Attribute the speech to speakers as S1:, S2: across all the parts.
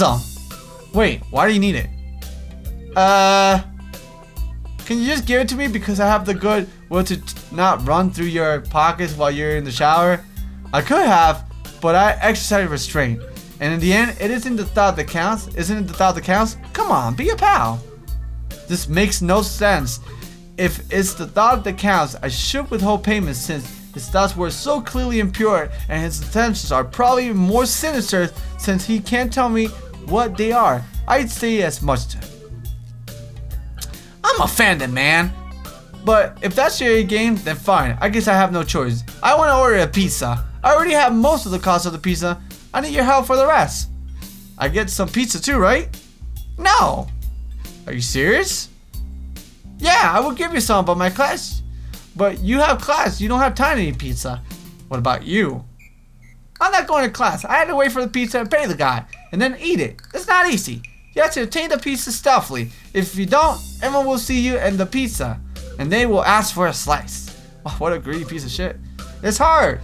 S1: awesome! Wait, why do you need it? Can you just give it to me because I have the good will to not run through your pockets while you're in the shower? I could have, but I exercise restraint. And in the end, it isn't the thought that counts. Isn't it the thought that counts? Come on, be a pal. This makes no sense. If it's the thought that counts, I should withhold payment since his thoughts were so clearly impure and his intentions are probably more sinister since he can't tell me what they are. I'd say as much to him. I'm offended, man. But if that's your game, then fine. I guess I have no choice. I want to order a pizza. I already have most of the cost of the pizza. I need your help for the rest. I get some pizza too, right? No. Are you serious? Yeah, I will give you some, but my class. But you have class. You don't have time to eat pizza. What about you? I'm not going to class. I had to wait for the pizza and pay the guy, and then eat it. It's not easy. You have to obtain the pizza stealthily. If you don't, everyone will see you and the pizza, and they will ask for a slice. Oh, what a greedy piece of shit. It's hard.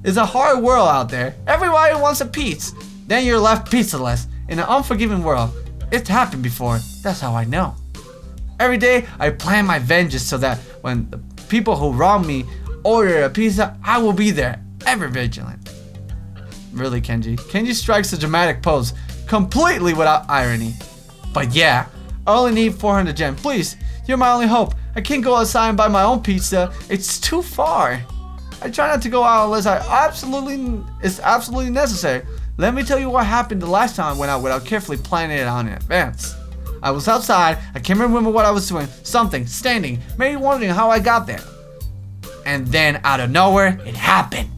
S1: It's a hard world out there. Everybody wants a pizza. Then you're left pizzaless in an unforgiving world. It's happened before. That's how I know. Every day I plan my vengeance so that when the people who wrong me order a pizza, I will be there, ever vigilant. Really, Kenji? Kenji strikes a dramatic pose, completely without irony. But yeah, I only need 400 yen. Please, you're my only hope. I can't go outside and buy my own pizza. It's too far. I try not to go out unless it's absolutely necessary. Let me tell you what happened the last time I went out without carefully planning it out in advance. I was outside, I can't remember what I was doing, something, standing, maybe wondering how I got there. And then out of nowhere, it happened.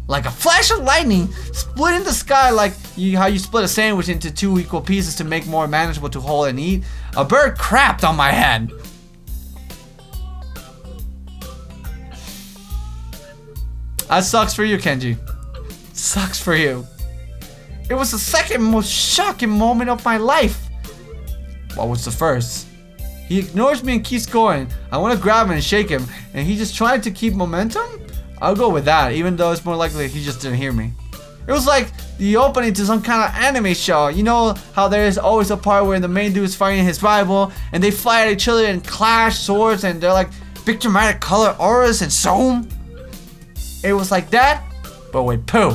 S1: Like a flash of lightning, splitting the sky like how you split a sandwich into 2 equal pieces to make more manageable to hold and eat, a bird crapped on my head. That sucks for you, Kenji. Sucks for you. It was the second most shocking moment of my life. What was the first? He ignores me and keeps going. I want to grab him and shake him, and he just tried to keep momentum? I'll go with that, even though it's more likely he just didn't hear me. It was like the opening to some kind of anime show. You know how there is always a part where the main dude is fighting his rival, and they fly at each other and clash swords, and they're like big dramatic color auras and so on? It was like that, but with poo.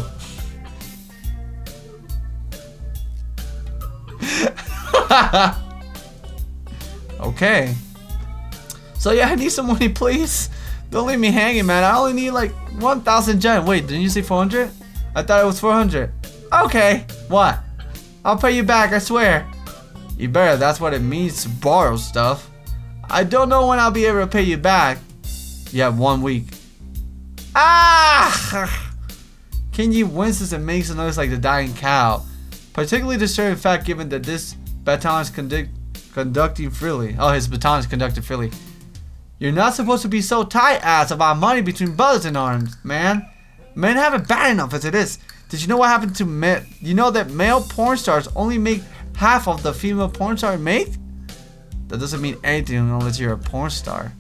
S1: Okay. So yeah, I need some money, please. Don't leave me hanging, man. I only need like 1,000 yen. Wait, didn't you say 400? I thought it was 400. Okay. What? I'll pay you back, I swear. You better. That's what it means to borrow stuff. I don't know when I'll be able to pay you back. You have 1 week. Ah! Kenji winces and makes a noise like the dying cow. Particularly disturbing fact given that this baton is conducting freely. Oh, his baton is conducted freely. You're not supposed to be so tight-ass about money between brothers in arms, man. Men have it bad enough as it is. Did you know what happened to men? You know that male porn stars only make half of the female porn stars make? That doesn't mean anything unless you're a porn star.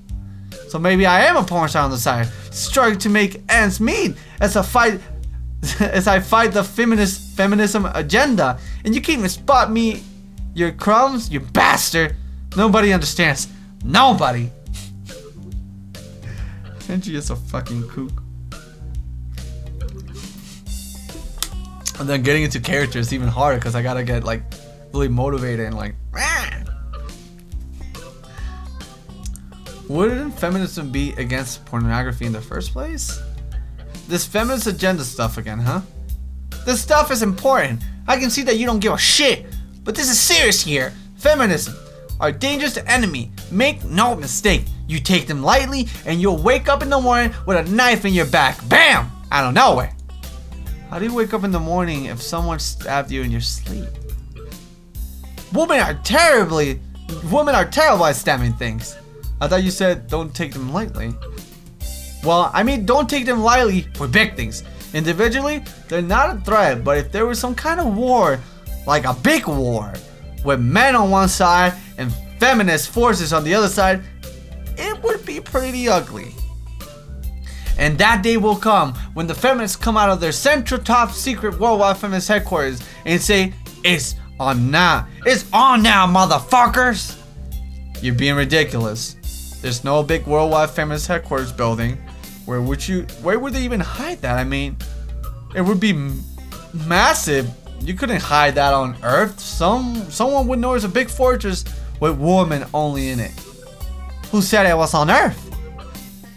S1: So maybe I am a porn star on the side, struggling to make ends meet as I fight the feminism agenda, and you can't even spot me your crumbs, you bastard. Nobody understands. Nobody. Kenji is a fucking kook. And then getting into character is even harder because I gotta get like really motivated and like. Wouldn't feminism be against pornography in the first place? This feminist agenda stuff again, huh? This stuff is important. I can see that you don't give a shit. But this is serious here. Feminism, our dangerous enemy. Make no mistake. You take them lightly and you'll wake up in the morning with a knife in your back. Bam! Out of nowhere. How do you wake up in the morning if someone stabbed you in your sleep? Women are terrible at stabbing things. I thought you said don't take them lightly. Well, I mean don't take them lightly for big things. Individually, they're not a threat, but if there was some kind of war, like a big war, with men on one side and feminist forces on the other side, it would be pretty ugly. And that day will come when the feminists come out of their central top secret worldwide feminist headquarters and say, It's on now. It's on now, motherfuckers! You're being ridiculous. There's no big worldwide famous headquarters building. Where would they even hide that? I mean, it would be massive. You couldn't hide that on Earth. Someone would know there's a big fortress with women only in it. Who said it was on Earth?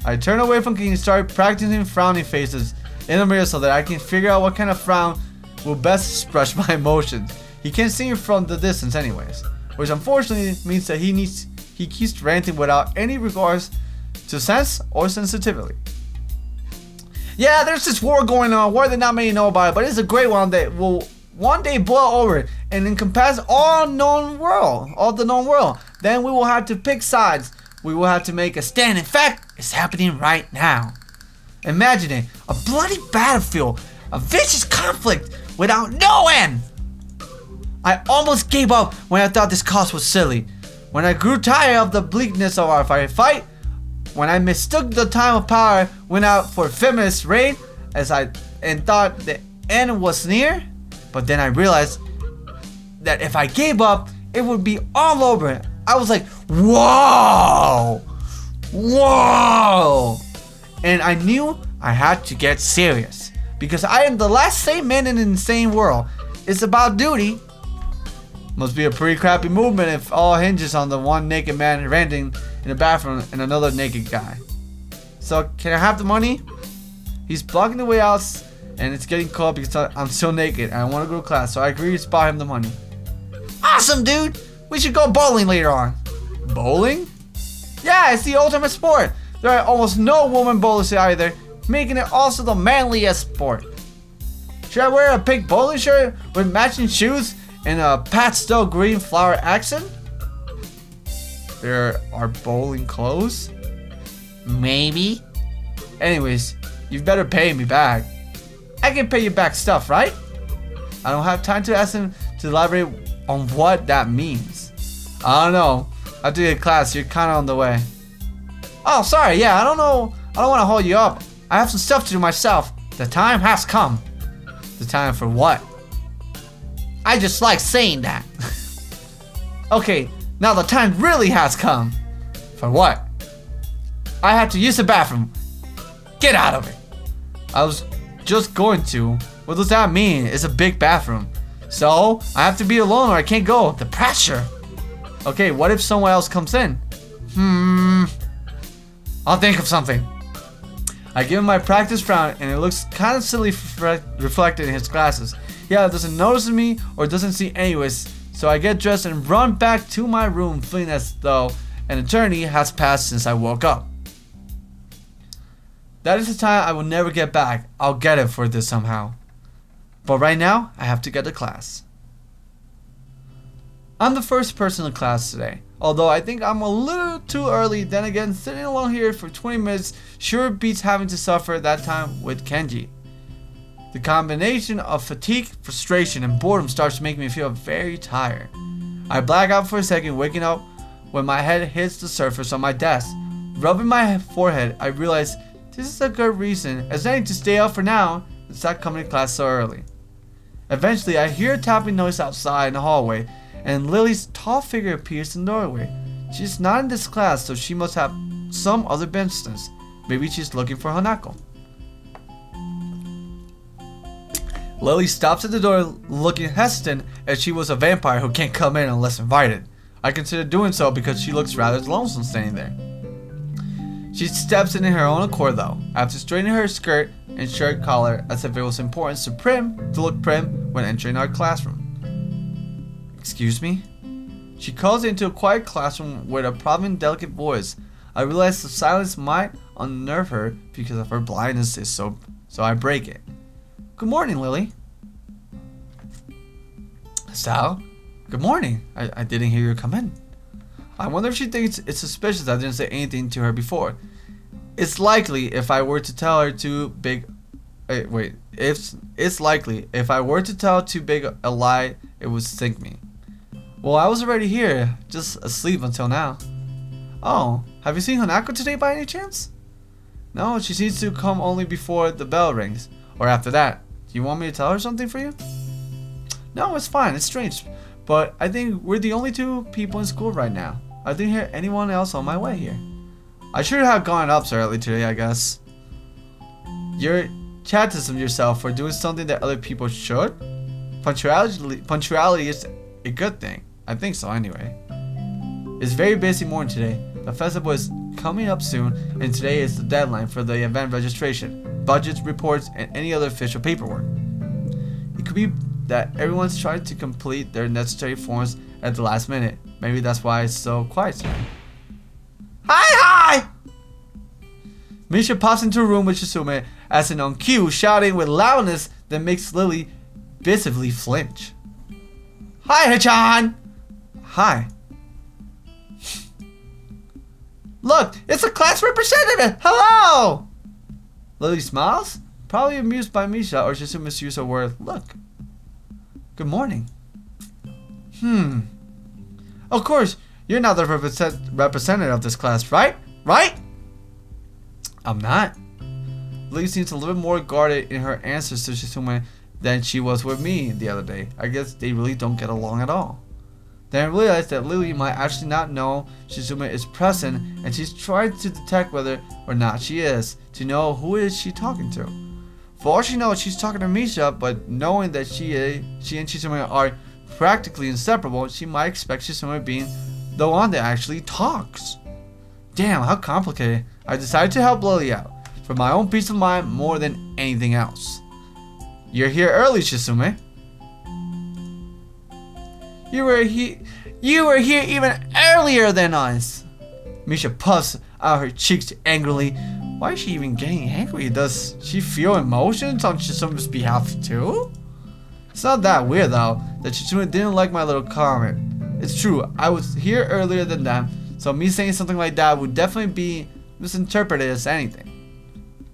S1: I turned away from Kenji and started practicing frowning faces in the mirror so that I can figure out what kind of frown will best express my emotions. He can't see me from the distance anyways, which unfortunately means that he keeps ranting without any regards to sense or sensitivity. Yeah, there's this war going on, war that not many know about it, but it's a great one that will one day boil over and encompass all the known world. Then we will have to pick sides. We will have to make a stand. In fact, it's happening right now. Imagine it, a bloody battlefield, a vicious conflict without no end. I almost gave up when I thought this cause was silly. When I grew tired of the bleakness of our fight, when I mistook the time of power, went out for feminist reign, and thought the end was near, but then I realized that if I gave up, it would be all over. I was like, whoa, and I knew I had to get serious because I am the last sane man in an insane world. It's about duty. Must be a pretty crappy movement if all hinges on the one naked man ranting in the bathroom and another naked guy. So can I have the money? He's blocking the way out and it's getting cold because I'm still naked and I want to go to class, so I agree to spot him the money. Awesome, dude! We should go bowling later on. Bowling? Yeah, it's the ultimate sport. There are almost no woman bowlers either, making it also the manliest sport. Should I wear a pink bowling shirt with matching shoes and a pastel green flower accent? There are bowling clothes? Maybe. Anyways, you better pay me back. I can pay you back stuff, right? I don't have time to ask him to elaborate on what that means. I don't know. After your class, you're kind of on the way. Oh, sorry. Yeah, I don't know. I don't want to hold you up. I have some stuff to do myself. The time has come. The time for what? I just like saying that. Okay, now the time really has come. For what? I have to use the bathroom. Get out of it. I was just going to. What does that mean? It's a big bathroom. So, I have to be alone or I can't go. The pressure. Okay, what if someone else comes in? I'll think of something. I give him my practice frown and it looks kind of silly reflected in his glasses. Yeah, doesn't notice me or doesn't see anyways. So I get dressed and run back to my room feeling as though an eternity has passed since I woke up. That is the time I will never get back. I'll get it for this somehow. But right now, I have to get to class. I'm the first person in class today. Although I think I'm a little too early, then again, sitting alone here for 20 minutes sure beats having to suffer that time with Kenji. The combination of fatigue, frustration, and boredom starts to make me feel very tired. I black out for a second, waking up when my head hits the surface on my desk. Rubbing my forehead, I realize this is a good reason as any to stay up for now and stop coming to class so early. Eventually, I hear a tapping noise outside in the hallway, and Lily's tall figure appears in the doorway. She's not in this class, so she must have some other business. Maybe she's looking for Hanako. Lily stops at the door looking hesitant as she was a vampire who can't come in unless invited. I consider doing so because she looks rather lonesome standing there. She steps in her own accord though, after straightening her skirt and shirt collar as if it was important to look prim when entering our classroom. Excuse me? She calls into a quiet classroom with a prominent, delicate voice. I realize the silence might unnerve her because of her blindness, so I break it. Good morning, Lily. Sal? Good morning. I didn't hear you come in. I wonder if she thinks it's suspicious I didn't say anything to her before. It's likely if I were to tell her too big... It's likely if I were to tell too big a lie, it would sink me. Well, I was already here, just asleep until now. Oh, have you seen Hanako today by any chance? No, she seems to come only before the bell rings, or after that. Do you want me to tell her something for you? No, it's fine. It's strange. But I think we're the only two people in school right now. I didn't hear anyone else on my way here. I should have gone up so early today, I guess. You're chatism yourself for doing something that other people should? Punctuality is a good thing. I think so anyway. It's a very busy morning today. The festival is coming up soon, and today is the deadline for the event registration, budgets, reports, and any other official paperwork. It could be that everyone's trying to complete their necessary forms at the last minute. Maybe that's why it's so quiet today. Hi! Misha pops into a room with Shisume as in on cue, shouting with loudness that makes Lily visibly flinch. Hi, Hachan! Hi. Look, it's a class representative! Hello! Lily smiles, probably amused by Misha or Shisume's use of word look. Good morning. Of course, you're not the representative of this class, right? Right? I'm not. Lily seems a little more guarded in her answers to Shisume than she was with me the other day. I guess they really don't get along at all. Then I realized that Lily might actually not know Shisume is present, and she's trying to detect whether or not she is, to know who is she talking to. For all she knows, she's talking to Misha, but knowing that she and Shisume are practically inseparable, she might expect Shisume being the one that actually talks. Damn, how complicated. I decided to help Lily out, for my own peace of mind more than anything else. You're here early, Shisume. You were here even earlier than us. Misha puffs out her cheeks angrily. Why is she even getting angry? Does she feel emotions on Shisume's behalf too? It's not that weird though, that Shisume didn't like my little comment. It's true, I was here earlier than them, so me saying something like that would definitely be misinterpreted as anything.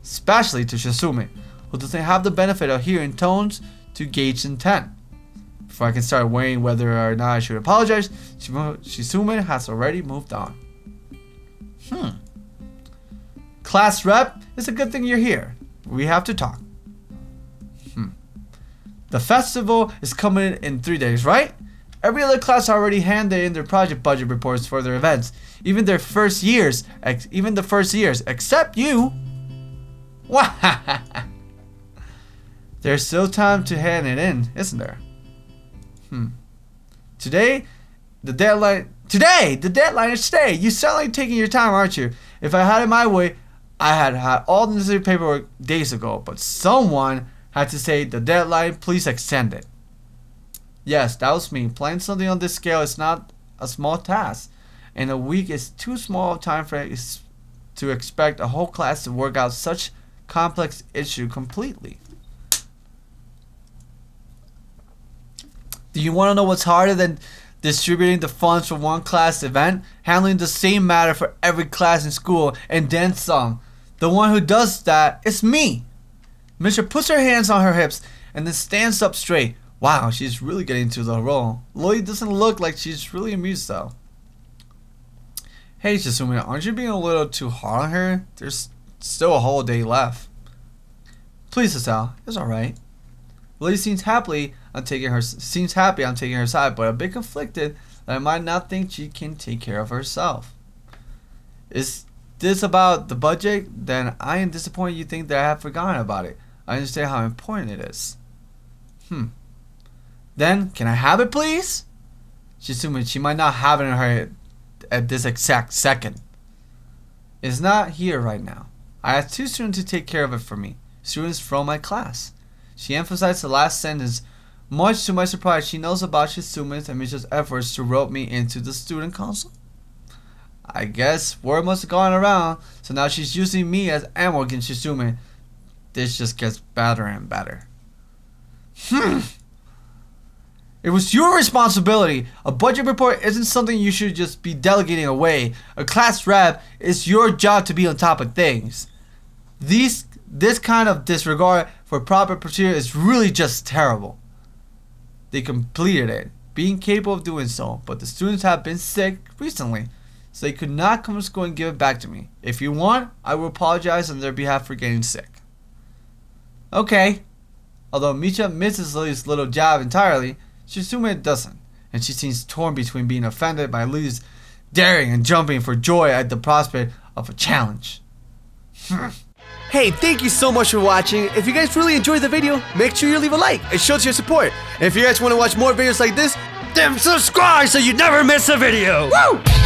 S1: Especially to Shisume, who doesn't have the benefit of hearing tones to gauge intent. Before I can start weighing whether or not I should apologize, Shisume has already moved on. Class rep, it's a good thing you're here. We have to talk. The festival is coming in 3 days, right? Every other class already handed in their project budget reports for their events. Even the first years, except you. There's still time to hand it in, isn't there? Today, the deadline is today. You sound like taking your time, aren't you? If I had it my way, I had all the necessary paperwork days ago, but someone had to say the deadline, please extend it. Yes, that was me. Planning something on this scale is not a small task, and a week is too small a time frame to expect a whole class to work out such complex issue completely. Do you want to know what's harder than distributing the funds for one class event? Handling the same matter for every class in school and then some. The one who does that is me. Misha puts her hands on her hips and then stands up straight. Wow, she's really getting into the role. Lily doesn't look like she's really amused though. Hey Shisume, aren't you being a little too hard on her? There's still a whole day left. Please, Sasal, it's alright. Lily seems happy I'm taking her side, but a bit conflicted that I might not think she can take care of herself. Is this about the budget? Then I am disappointed you think that I have forgotten about it. I understand how important it is. Then, can I have it please? Shisume, she might not have it in her head at this exact second. It's not here right now. I asked 2 students to take care of it for me. Students from my class. She emphasized the last sentence. Much to my surprise, she knows about Shisume's and Misha's efforts to rope me into the student council. I guess word must have gone around, so now she's using me as ammo against Shisume. This just gets better and better. It was your responsibility. A budget report isn't something you should just be delegating away. A class rep is your job to be on top of things. This kind of disregard for proper procedure is really just terrible. They completed it, being capable of doing so, but the students have been sick recently, so they could not come to school and give it back to me. If you want, I will apologize on their behalf for getting sick. Okay. Although Misha misses Lily's little jab entirely, Shisume doesn't, and she seems torn between being offended by Liu's daring and jumping for joy at the prospect of a challenge.
S2: Hey, thank you so much for watching. If you guys really enjoyed the video, make sure you leave a like. It shows your support. And if you guys want to watch more videos like this, then subscribe so you never miss a video. Woo!